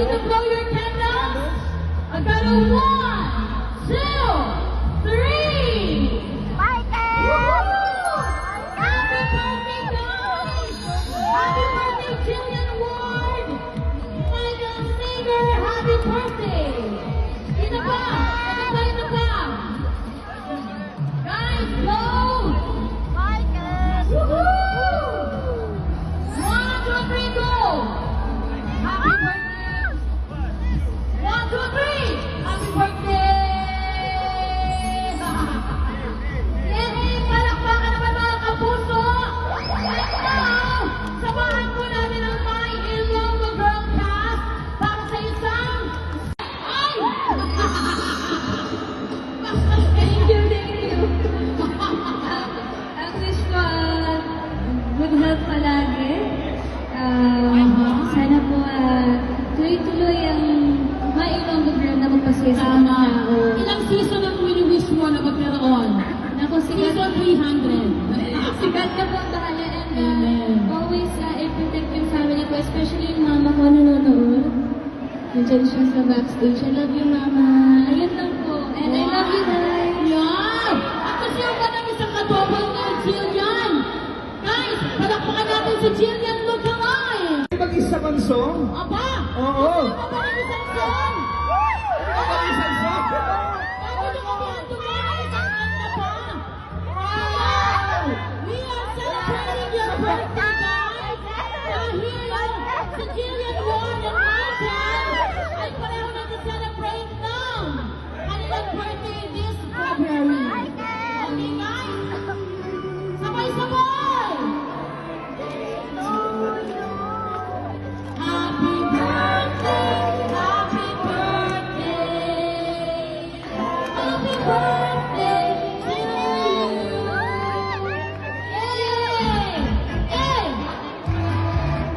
ready to blow your candles? I got a 1, 2, 3. Happy birthday, guys! Happy birthday, Jillian Ward! Michael Singer, happy birthday! Ito pa! Guys, blow! Woohoo! 1, 2, 3, go! Happy birthday! 1, 2, 3! Happy birthday! Yay! Palakpakan naman mga kapuso! And now, samahan po natin ang My Ilonggo Girl Cast para sa isang... Ay! Thank you. Ang wish ko, good health palagi. Sana po tuloy-tuloy ang mailonggo girl na magpasaya sa mga tao. Ilang season ang wini-wish mo na magkaroon? Ako, sikat Season 300. sikat na po ang bahala. And Amen. always, i-protect yung family ko, especially yung mama ko nanonood. Nandiyan siya sa backstage. I love you, mama. Ayun lang po. And I love you, guys. Yan! At kasi yung ng isang katobang na Jillian. Guys, palakpakan natin si Jillian Lookalike! Mag-isa pang song? Aba! Oo. Ano ba ang isang song? Mag-isang song? Bago nyo kami ang guys! Ang ganda pa! Wow! We are celebrating your birthday, guys! Dahil si Jillian Ward and Michael ay pareho nag-celebrate ng kanilang birthday this February. Okay, guys? Sabay-sabay! Happy birthday! Happy birthday! Happy birthday to you! Yay! Yay!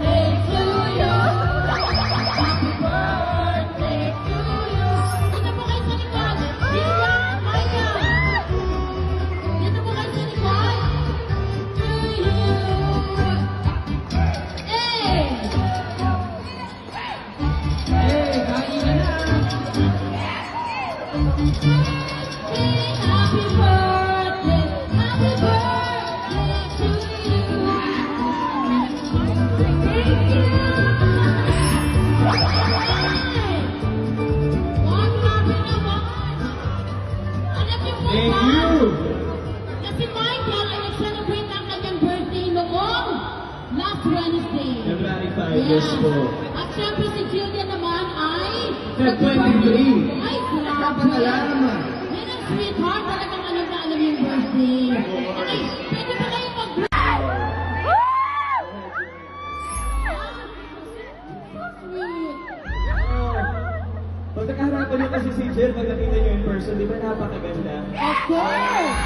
Day to you! Happy birthday to you! Dito po kayo sa likod! Jillian, Michael! Dito po kayo sa likod! To you! Yay! Hey, kain na na. Happy birthday, happy birthday to you. Thank you. One happy naman. Alam niyo po Thank ba? you. Kasi Michael ay nag-celebrate ang kanyang birthday noong last Wednesday. February 5, yes po. At syempre si Jillian naman ay... Feb 23. Ay, grabe. Kapag-alam. Yan ang sweetheart, talagang alam na alam yung birthday. Okay, pwede ba kayo mag-sweet? Pag nakaharapan niyo kasi si Jill, pag nakita niyo in person, di ba napakaganda? Of course!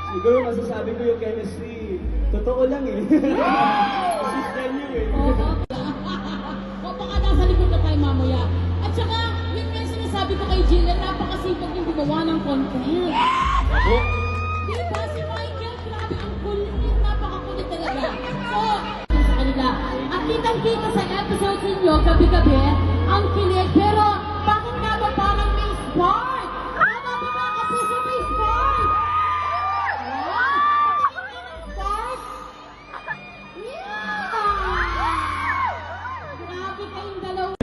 Siguro masasabi ko yung chemistry. Totoo lang eh. She's brand new eh. O baka nasa likod na tayo mamaya. At saka, yun nga yung sinasabi ko kay Jillian, napakasipag yung gumawa ng content. Ako? Di ba si Michael, grabe ang kulit niya, napakakulit talaga. So, sa kanila. At kitang-kita sa episodes ninyo, gabi-gabi, ang kilig. Pero, bakit nga ba parang may spark? Tama ba mga kapuso, may spark? Spark? Yeah! Grabe kayong dalawa.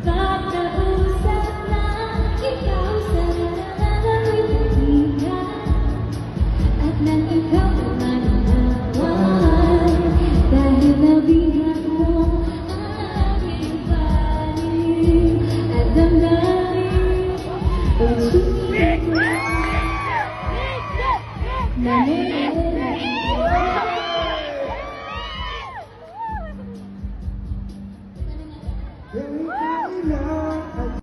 Kakausap lang ikaw sa nararamdaman at nang ikaw